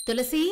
తులసి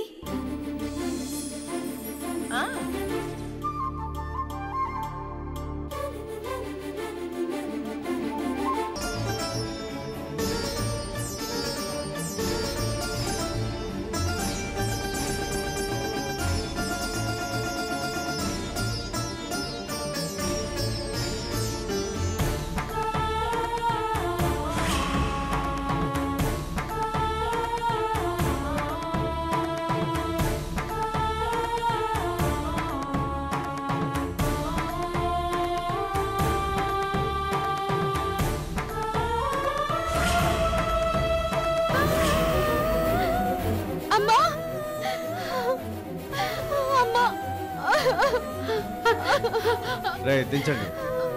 రే దించండి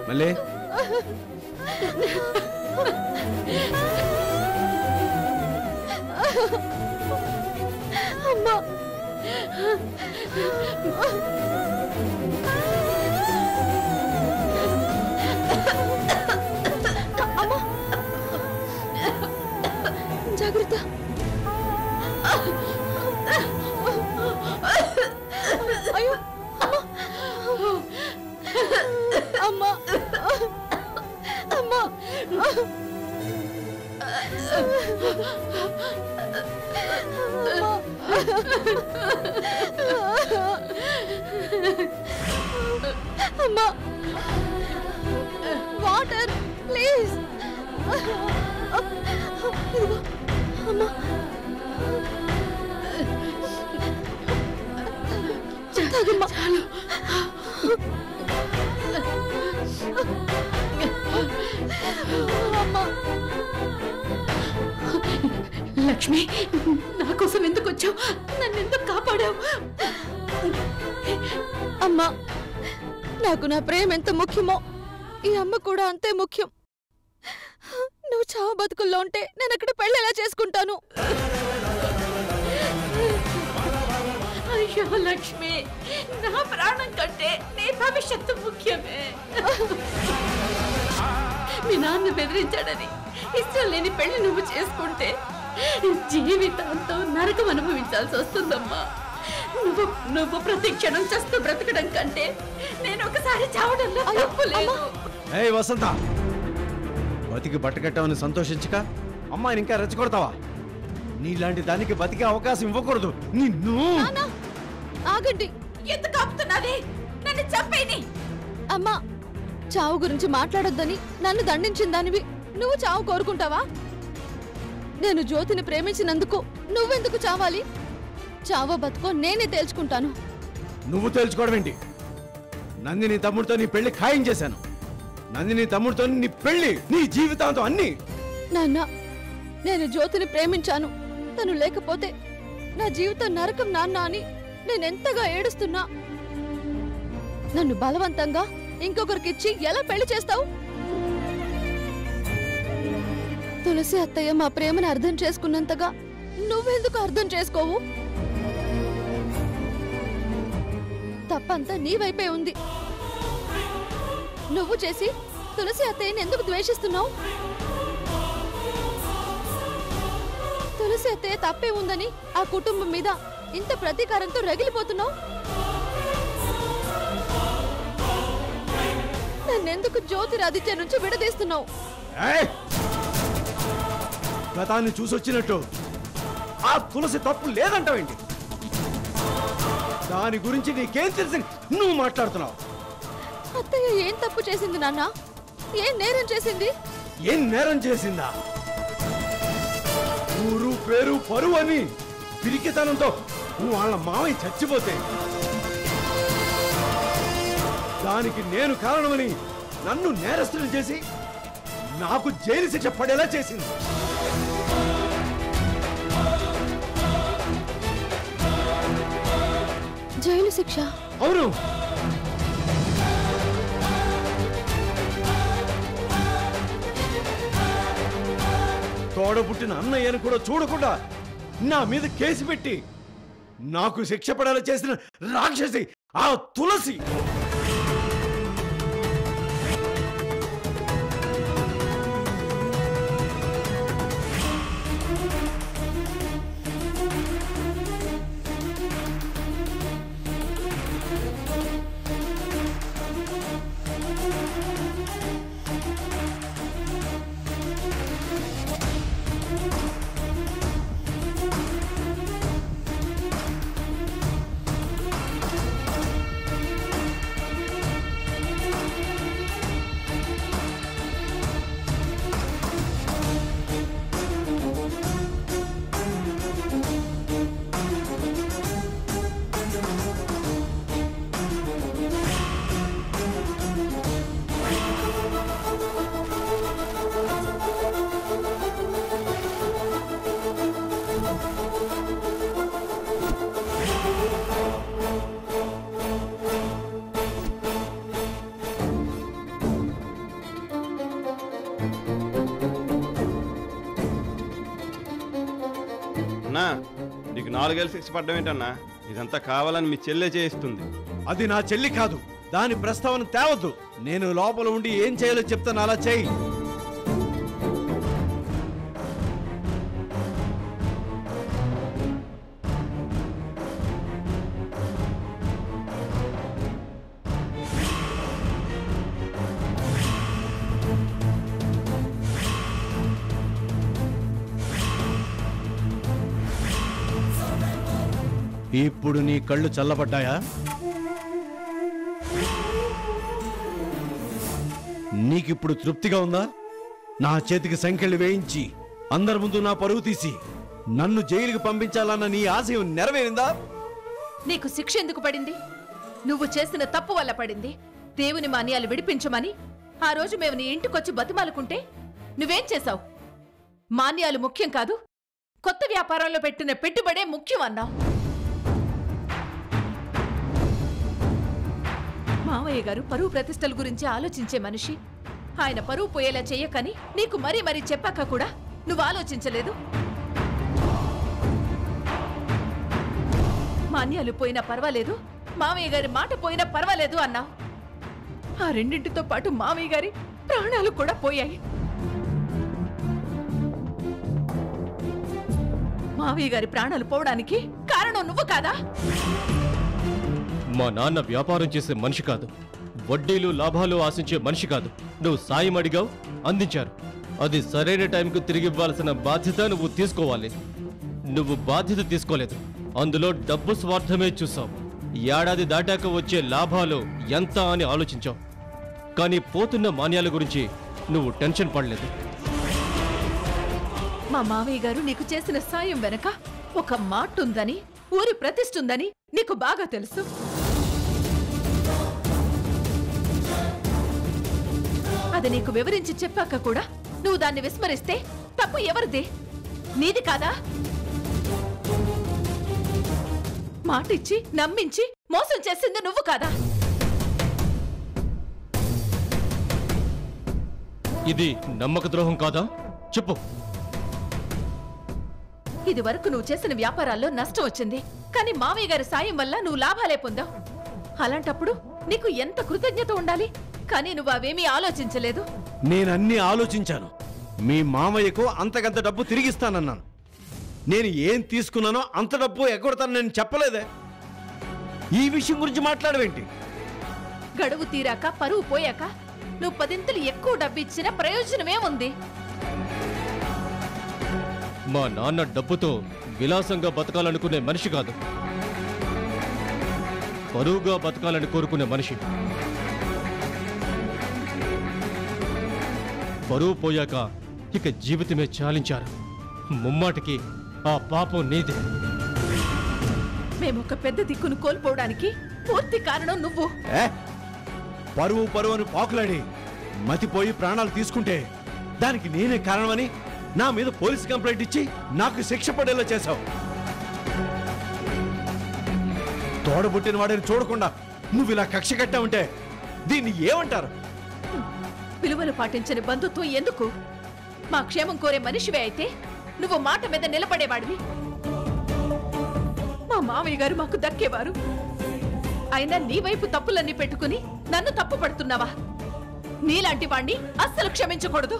మళ్ళీ అమ్మా జాగ్రత్త అయ్యో అమ్మా అమ్మా అమ్మా వాటర్ ప్లీజ్ అమ్మా తాగమ్మా చాలు లక్ష్మి నా కోసం ఎందుకు వచ్చావు నన్ను ఎందుకు కాపాడావు అమ్మా నాకు నా ప్రేమ ఎంత ముఖ్యమో ఈ అమ్మ కూడా అంతే ముఖ్యం నువ్వు చావు బతుకుల్లో ఉంటే నేను అక్కడ పెళ్ళి ఎలా చేసుకుంటాను అయ్యో లక్ష్మి నా ప్రాణం కంటే నీ భవిష్యత్తు ముఖ్యమే మీ నాన్న బెదిరించాడని ఇష్టం లేని పెళ్లి నువ్వు చేసుకుంటే జీవితాంతం నరకం అనుభవించాల్సి వస్తుందమ్మా నువ్వు నువ్వు ప్రతి క్షణం చస్తూ బ్రతకడం కంటే నేను ఒకసారి చావడంలో తప్పు లేదు ఏయ్ వసంత బతికి బట్టకట్టామని సంతోషించక అమ్మాయిని ఇంకా రెచ్చగొడతావా నీలాంటి దానికి బతికే అవకాశం ఇవ్వకూడదు నిన్ను ఆగండి ఎందుకు ఆపుతున్నది నన్ను చంపేని అమ్మా చావు గురించి మాట్లాడొద్దని నన్ను దండించిన దానివి నువ్వు చావు కోరుకుంటావా నేను జ్యోతిని ప్రేమించినందుకు నువ్వెందుకు చావాలి చావో బతుకో నేనే తేల్చుకుంటాను నువ్వు తేల్చుకోవడం ఏంటి నందిని తమ్ముడితో నీ పెళ్లి ఖాయం చేశాను నందిని తమ్ముడితో నీ పెళ్లి నీ జీవితాంతం అన్ని నాన్న నేను జ్యోతిని ప్రేమించాను తను లేకపోతే నా జీవితం నరకం నాన్న అని నేనెంతగా ఏడుస్తున్నా నన్ను బలవంతంగా ఇంకొకరికిచ్చి ఎలా పెళ్లి చేస్తావు తులసి అత్తయ్య మా ప్రేమను అర్థం చేసుకున్నంతగా నువ్వెందుకు అర్థం చేసుకోవు తప్పంతా నీ వైపే ఉంది నువ్వు చేసి తులసి అత్తయ్యని ఎందుకు ద్వేషిస్తున్నావు తులసి అత్తయ్య తప్పే ఉందని ఆ కుటుంబం మీద ఇంత ప్రతీకారంతో రగిలిపోతున్నావు నన్నెందుకు జ్యోతిరాదిత్య నుంచి విడదీస్తున్నావు గతాన్ని చూసొచ్చినట్టు ఆ తులసి తప్పు లేదంటావేంటి దాని గురించి నీకేం తెలిసి నువ్వు మాట్లాడుతున్నావు అత్తయ్య ఏం తప్పు చేసింది నాన్న ఏం నేరం చేసింది ఏం నేరం చేసిందా ఊరు పేరు పరువు అని పిరికితనంతో నువ్వు వాళ్ళ మావయ్య చచ్చిపోతే దానికి నేను కారణమని నన్ను నేరస్తులు చేసి నాకు జైలు శిక్ష పడేలా చేసింది జైలు శిక్ష అవును తోడబుట్టిన అన్నయ్యను కూడా చూడకుండా నా మీద కేసు పెట్టి నాకు శిక్ష పడేలా చేసిన రాక్షసి ఆ తులసి అన్నా నీకు 4 ఏళ్ళు శిక్ష పడ్డం ఏంటన్నా? ఇదంతా కావాలని మీ చెల్లె చేయిస్తుంది. అది నా చెల్లి కాదు, దాని ప్రస్తావన తేవద్దు. నేను లోపల ఉండి ఏం చేయాలో చెప్తాను, అలా చేయి. ఇప్పుడు నీ కళ్ళు చల్లబడ్డాయా? నీకిప్పుడు తృప్తిగా ఉందా? నా చేతికి సంఖ్యలు వేయించి అందరి ముందు నా పరువు తీసి నన్ను జైలుకి పంపించాలన్న నీ ఆశయం నెరవేరిందా? నీకు శిక్ష ఎందుకు పడింది? నువ్వు చేసిన తప్పు వల్ల పడింది. దేవుని మాన్యాలు విడిపించమని ఆ రోజు మేము నీ ఇంటికొచ్చి బతిమాలుకుంటే నువ్వేం చేశావు? మాన్యాలు ముఖ్యం కాదు, కొత్త వ్యాపారంలో పెట్టిన పెట్టుబడే ముఖ్యం అన్నావు. మావయ్య గారు పరువు ప్రతిష్టల గురించి ఆలోచించే మనిషి. ఆయన పరువు పోయేలా చెయ్యకని నీకు మరీ మరీ చెప్పాక కూడా నువ్వు ఆలోచించలేదు. మాన్యాలు పోయినా పర్వాలేదు, మావయ్య గారి మాట పోయినా పర్వాలేదు అన్నావు. ఆ రెండింటితో పాటు మావయ్య గారి ప్రాణాలు కూడా పోయాయి. మావయ్య గారి ప్రాణాలు పోవడానికి కారణం నువ్వు కాదా? మా నాన్న వ్యాపారం చేసే మనిషి కాదు, వడ్డీలు లాభాలు ఆశించే మనిషి కాదు. నువ్వు సాయం అడిగావు, అందించారు. అది సరైన టైంకు తిరిగి ఇవ్వాల్సిన బాధ్యత నువ్వు తీసుకోవాలి. నువ్వు బాధ్యత తీసుకోలేదు, అందులో డబ్బు స్వార్థమే చూసావు. ఏడాది దాటాక వచ్చే లాభాలు ఎంత అని ఆలోచించావు, కానీ పోతున్న మాన్యాల గురించి నువ్వు టెన్షన్ పడలేదు. మా మావయ్య గారు నీకు చేసిన సాయం వెనక ఒక మాట ఉందని, ఊరి ప్రతిష్ఠ ఉందని నీకు బాగా తెలుసు. అది నీకు వివరించి చెప్పాక కూడా నువ్వు దాన్ని విస్మరిస్తే తప్పు ఎవరిది? నీది కాదా? మాటిచ్చి నమ్మించి మోసం చేసింది నువ్వు కాదా? ఇది నమ్మక ద్రోహం కాదా? చెప్పు. ఇది వరకు నువ్వు చేసిన వ్యాపారాల్లో నష్టం వచ్చింది, కానీ మావయ్య గారి సాయం వల్ల నువ్వు లాభాలే పొందావు. అలాంటప్పుడు నీకు ఎంత కృతజ్ఞత ఉండాలి, కానీ నువ్వు అవేమీ ఆలోచించలేదు. నేనన్నీ ఆలోచించాను. మీ మామయ్యకు అంతకంత డబ్బు తిరిగిస్తానన్నాను. నేను ఏం తీసుకున్నానో అంత డబ్బు ఎగ్గొడతాను నేను చెప్పలేదే. ఈ విషయం గురించి మాట్లాడవేంటి? గడువు తీరాక పరువు పోయాక నువ్వు 10 ఎక్కువ డబ్బు ఇచ్చిన ప్రయోజనమే ఉంది. మా నాన్న డబ్బుతో విలాసంగా బతకాలనుకునే మనిషి కాదు, పరువుగా బతకాలని కోరుకునే మనిషి. పరువు పోయాక ఇక జీవితమే చాలించారు. ముమ్మాటికి ఆ పాపం నీదే. మేమొక పెద్ద దిక్కును కోల్పోవడానికి పూర్తి కారణం నువ్వు. పరువు పరువు అని పాకులాడి మతిపోయి ప్రాణాలు తీసుకుంటే దానికి నేనే కారణమని నా మీద పోలీస్ కంప్లైంట్ ఇచ్చి నాకు శిక్ష పడేలా చేశావు. తోడబుట్టిన వాడిని చూడకుండా నువ్వు ఇలా కక్ష కట్టా ఉంటే దీన్ని ఏమంటారు? విలువలు పాటించని బంధుత్వం ఎందుకు? మా క్షేమం కోరే మనిషివే అయితే నువ్వు మాట మీద నిలబడేవాడివి. మా మావయ్య గారు మాకు దక్కేవారు. అయినా నీ వైపు తప్పులన్నీ పెట్టుకుని నన్ను తప్పు పడుతున్నావా? నీలాంటి వాణ్ణి అస్సలు క్షమించకూడదు.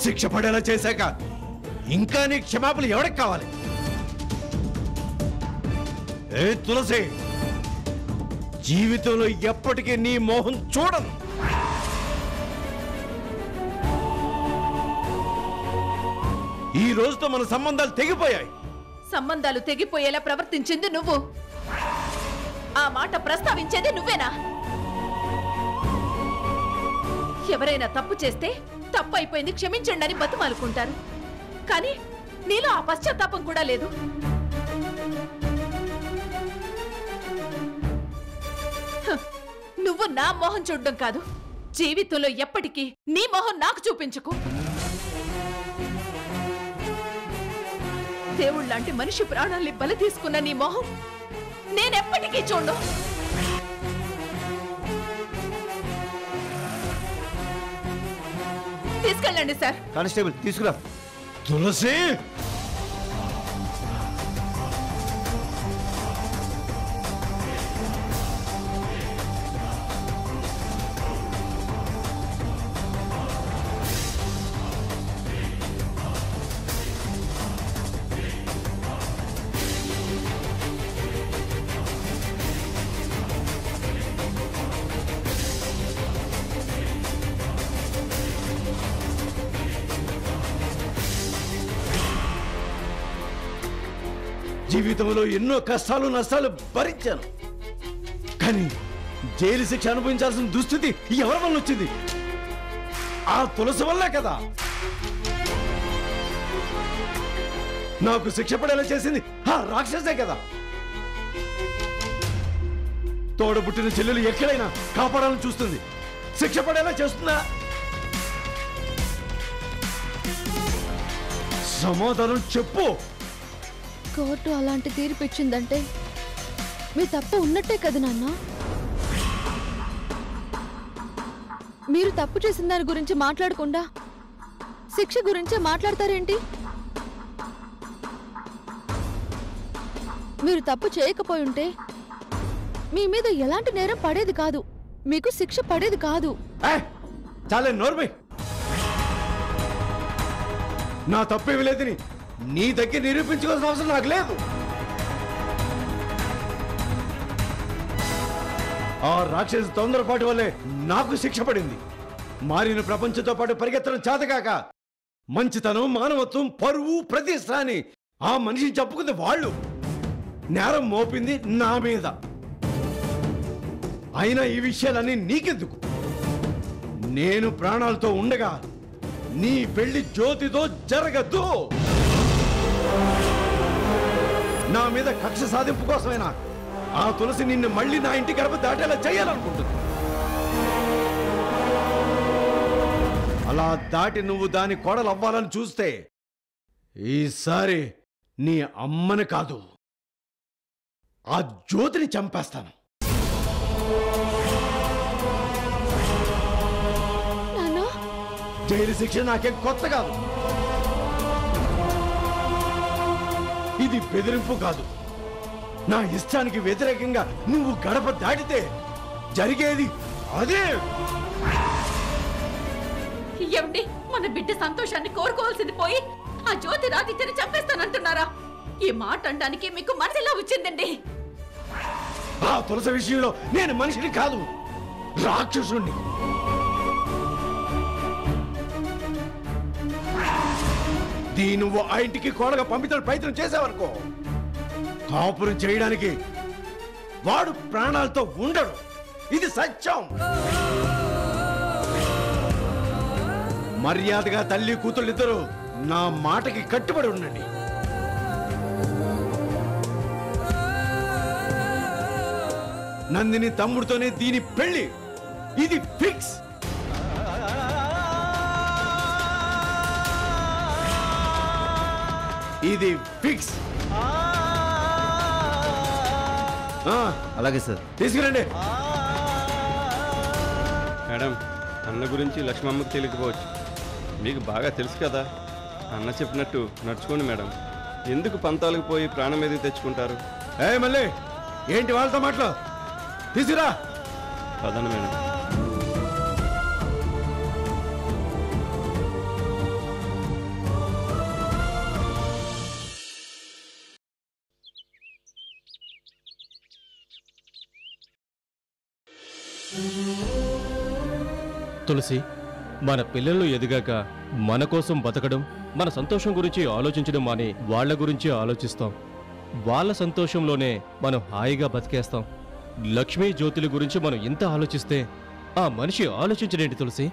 శిక్ష పడేలా చేశాక ఇంకా నీ క్షమాపణలు ఎవరికి కావాలి? తులసి, జీవితంలో ఎప్పటికీ నీ మోహం చూడను. ఈ రోజుతో మన సంబంధాలు తెగిపోయాయి. సంబంధాలు తెగిపోయేలా ప్రవర్తించింది నువ్వు. ఆ మాట ప్రస్తావించేది నువ్వేనా? ఎవరైనా తప్పు చేస్తే తప్పు అయిపోయింది క్షమించండి అని బతిమాలుకుంటారు, కానీ నీలో ఆ పశ్చాత్తాపం కూడా లేదు. నువ్వు నా మొహం చూడడం కాదు, జీవితంలో ఎప్పటికీ నీ మొహం నాకు చూపించుకో. దేవుళ్ళంటి మనిషి ప్రాణాల్ని బలి తీసుకున్న నీ మొహం నేనెప్పటికీ చూడు. తీసుకెళ్ళండి సార్. కానిస్టేబుల్ తీసుకురా. తులసి, జీవితంలో ఎన్నో కష్టాలు నష్టాలు భరించాను, కానీ జైలు శిక్ష అనుభవించాల్సిన దుస్థితి ఎవరి వల్ల వచ్చింది? ఆ తులసి వల్లే కదా. నాకు శిక్ష పడేలా చేసింది ఆ రాక్షసే కదా. తోడబుట్టిన చెల్లెలు ఎక్కడైనా కాపాడాలని చూస్తుంది, శిక్ష పడేలా చేస్తుందా? సమాధానం చెప్పు. కోర్టు అలాంటి తీర్పు ఇచ్చిందంటే మీ తప్పు ఉన్నట్టే కదా నాన్న. మీరు తప్పు చేసిన దాని గురించి మాట్లాడకుండా శిక్ష గురించే మాట్లాడతారేంటి? మీరు తప్పు చేయకపోయి ఉంటే మీ మీద ఎలాంటి నేరం పడేది కాదు, మీకు శిక్ష పడేది కాదు. చాలే నోర్మై. నా తప్పేమి లేదని నీ దగ్గర నిరూపించుకోవాల్సిన అవసరం నాకు లేదు. ఆ రాక్షసి తొందరపాటు వల్లే నాకు శిక్ష పడింది. మారిన ప్రపంచంతో పాటు పరిగెత్తడం చేతకాక మంచితనం, మానవత్వం, పరువు, ప్రతిష్ట అని ఆ మనిషిని చెప్పుకుంది వాళ్ళు. నేరం మోపింది నా మీద. అయినా ఈ విషయాలన్నీ నీకెందుకు? నేను ప్రాణాలతో ఉండగా నీ పెళ్లి జ్యోతితో జరగద్దు. నా మీద కక్ష సాధింపు కోసమైనా ఆ తులసి నిన్ను మళ్ళీ నా ఇంటి గడప దాటేలా చేయాలనుకుంటుంది. అలా దాటి నువ్వు దాని కోడలు అవ్వాలని చూస్తే ఈసారి నీ అమ్మని కాదు, ఆ జ్యోతిని చంపేస్తాను. జైలు శిక్ష నాకేం కొత్త కాదు. ఇది బెదిరింపు కాదు. నా ఇష్టానికి వ్యతిరేకంగా నువ్వు గడప దాటితే జరిగేది అదే. ఏమండి, మన బిడ్డ సంతోషాన్ని కోరుకోవాల్సింది పోయి ఆ జ్యోతి రాధిత్యని చంపేస్తానంటున్నారా? ఈ మాట అనడానికి మీకు మనసులా వచ్చిందండి? ఆ తులసి విషయంలో నేను మనిషిని కాదు, రాక్షసుణ్ణి. దీని నువ్వు ఆ ఇంటికి కోడగా పంపించడం ప్రయత్నం చేసావనుకో, కాపురం చేయడానికి వాడు ప్రాణాలతో ఉండడు. ఇది సత్యం. మర్యాదగా తల్లి కూతుళ్ళిద్దరూ నా మాటకి కట్టుబడి ఉండండి. నందిని తమ్ముడితోనే దీని పెళ్లి. ఇది ఫిక్స్. ఇది ఫిక్స్. అలాగే సార్. తీసుకురండి. మేడం, అన్న గురించి లక్ష్మమ్మకి తెలియకపోవచ్చు, మీకు బాగా తెలుసు కదా. అన్న చెప్పినట్టు నడుచుకోండి మేడం. ఎందుకు పంతాలకు పోయి ప్రాణం మీదకి తెచ్చుకుంటారు? మళ్ళీ ఏంటి వాళ్ళతో మాటలు? తీసుకురా. పదండి మేడం. తులసి, మన పిల్లలు ఎదిగాక మన కోసం బతకడం, మన సంతోషం గురించి ఆలోచించడం మాని వాళ్ళ గురించి ఆలోచిస్తాం. వాళ్ళ సంతోషంలోనే మనం హాయిగా బతికేస్తాం. లక్ష్మీ జ్యోతుల గురించి మనం ఇంత ఆలోచిస్తే ఆ మనిషి ఆలోచించడేంటి తులసి?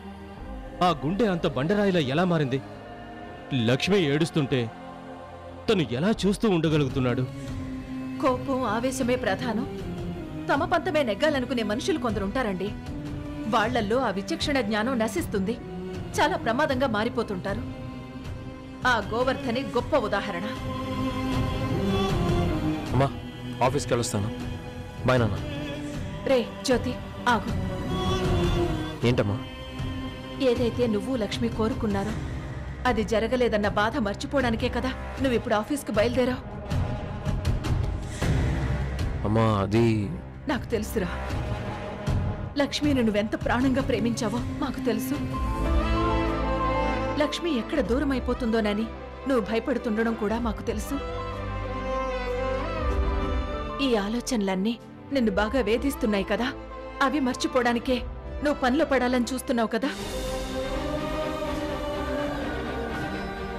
ఆ గుండె అంత బండరాయిలా ఎలా మారింది? లక్ష్మి ఏడుస్తుంటే తను ఎలా చూస్తూ ఉండగలుగుతున్నాడు? కోపం, ఆవేశమే ప్రధానం. తమ పంతమే నెగ్గాలనుకునే మనుషులు కొందరుంటారండి. వాళ్లల్లో ఆ విచక్షణ జ్ఞానం నశిస్తుంది. చాలా ప్రమాదంగా మారిపోతుంటారు. ఆ గోవర్ధని గొప్ప ఉదాహరణ. అమ్మా, ఆఫీస్కి వెళ్ళొస్తాను. బాయ్ నాన్న. రే జ్యోతి, ఆగు. ఏంటమ్మా? ఏదైతే నువ్వు లక్ష్మి కోరుకున్నారో అది జరగలేదన్న బాధ మర్చిపోవడానికే కదా నువ్విప్పుడు ఆఫీస్కు బయలుదేరావు. అమ్మా అది నాకు తెలుసురా, లక్ష్మిని నువ్వెంత ప్రాణంగా ప్రేమించావో మాకు తెలుసు. లక్ష్మి ఎక్కడ దూరం అయిపోతుందోనని నువ్వు భయపడుతుండడం కూడా మాకు తెలుసు. ఈ ఆలోచనలన్నీ నిన్ను బాగా వేధిస్తున్నాయి కదా, అవి మర్చిపోవడానికే నువ్వు పనిలో పడాలని చూస్తున్నావు కదా.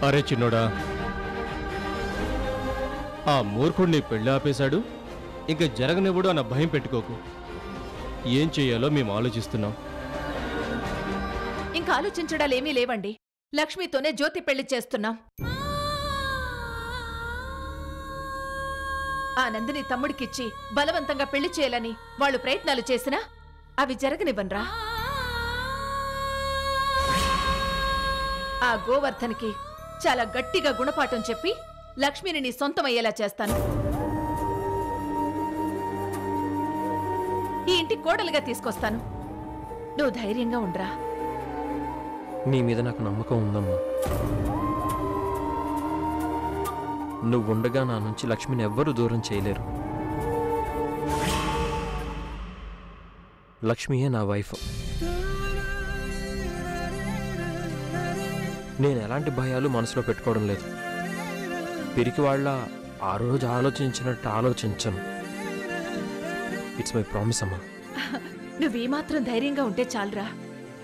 అరే చిన్నోడా, ఆ మూర్ఖుడిని పెళ్లి ఆపేశాడు, ఇంక జరగనివ్వడు అన్న భయం పెట్టుకోకు. ఏం చెయ్యాలో మేము ఆలోచిస్తున్నాం. ఇంకా ఆలోచించడాలేమీ లేవండి. లక్ష్మితోనే జ్యోతి పెళ్లి చేస్తున్నాం. ఆ నందిని తమ్ముడికిచ్చి బలవంతంగా పెళ్లి చేయాలని వాళ్ళు ప్రయత్నాలు చేసినా అవి జరగనివ్వన్రా. ఆ గోవర్ధన్కి చాలా గట్టిగా గుణపాఠం చెప్పి లక్ష్మిని నీ సొంతమయ్యేలా చేస్తాను. ఈ ఇంటి కోడలుగా తీసుకొస్తాను. నువ్వు ధైర్యంగా ఉండరా. నీ మీద నాకు నమ్మకం ఉందమ్మా. నువ్వుండగా నా నుంచి లక్ష్మిని ఎవ్వరూ దూరం చేయలేరు. లక్ష్మియే నా వైఫ్. నేను ఎలాంటి భయాలు మనసులో పెట్టుకోవడం లేదు. పిరికి వాళ్ళ ఆ రోజు ఆలోచించినట్టు ఆలోచించను. ఇట్స్ మై ప్రామిస్ అమ్మా. నువ్వేమాత్రం ధైర్యంగా ఉంటే చాలరా.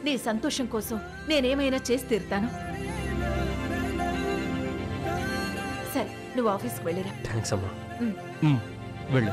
నీ సంతోషం కోసం నేనేమైనా చేసి తీరుతాను. సరే, నువ్వు ఆఫీస్కి వెళ్ళిరా. థ్యాంక్స్ అమ్మా. వెళ్ళు.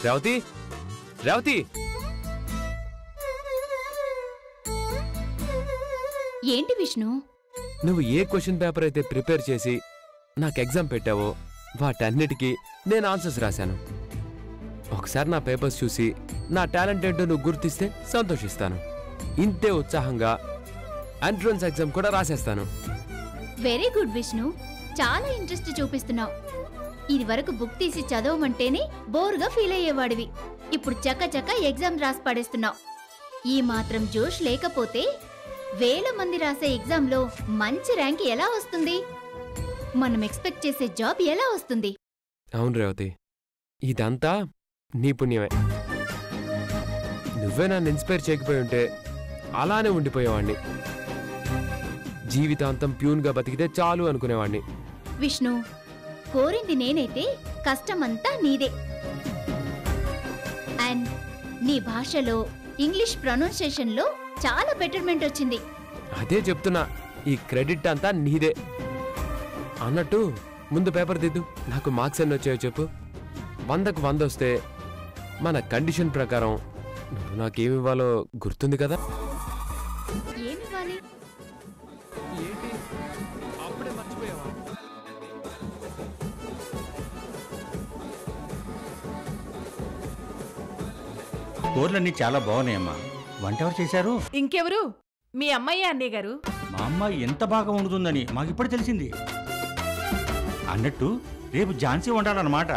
రేవతి, రేవతి, ఏంటి విష్ణు? నువ్వు ఏ క్వశ్చన్ పేపర్ అయితే ప్రిపేర్ చేసి నాకు ఎగ్జామ్ పెట్టావో వాటన్నిటికీ నేను ఆన్సర్స్ రాశాను. ఒకసారి నా పేపర్స్ చూసి నా టాలెంట్ ఏంటో నువ్వు గుర్తిస్తే సంతోషిస్తాను. ఇంతే ఉత్సాహంగా ఎంట్రన్స్ ఎగ్జామ్ కూడా రాసేస్తాను. వెరీ గుడ్ విష్ణు, చాలా ఇంట్రెస్ట్ చూపిస్తున్నావు. ఇది వరకు బుక్ తీసి చదవమంటేనే బోర్గా ఫీల్ అయ్యేవాడివి. ఇప్పుడు చక్క ఎగ్జామ్ రాసి పడేస్తున్నావు. ఈ మాత్రం జోష్ లేకపోతే వేల మంది రాసే ఎగ్జామ్లో మంచి ర్యాంక్ ఎలా వస్తుంది? మనం ఎక్స్పెక్ట్ చేసే జాబ్ ఎలా వస్తుంది? అవును రేవతి, ఇదంతా నీ పుణ్యమే. నువ్వే నన్ను ఇన్స్పైర్ చేయకపోయి ఉంటే అలానే ఉండిపోయేవాణ్ణి. జీవితాంతం ప్యూన్గా బతికితే చాలు అనుకునేవాణ్ణి. విష్ణు, కోరింది నేనైతే కష్టమంతా నీదే. అండ్ నీ భాషలో ఇంగ్లీష్ ప్రొనౌన్సియేషన్లో చాలా బెటర్మెంట్ వచ్చింది. అదే చెప్తున్నా, ఈ క్రెడిట్ అంతా నీదే. అన్నట్టు ముందు పేపర్ దిద్దు. నాకు మార్క్స్ ఎన్ని వచ్చాయో చెప్పు. 100కు 100 వస్తే మన కండిషన్ ప్రకారం నువ్వు నాకేమివ్వాలో గుర్తుంది కదా? ఏమివ్వాలి? కూరలన్నీ చాలా బాగున్నాయమ్మా. వంట ఎవరు చేశారు? ఇంకెవరు? మీ అమ్మాయి అన్నయ్య గారు. మా అమ్మాయి ఎంత బాగా వండుతుందని మాకిప్పుడు తెలిసింది. అన్నట్టు రేపు ఝాన్సీ వండాలన్నమాట.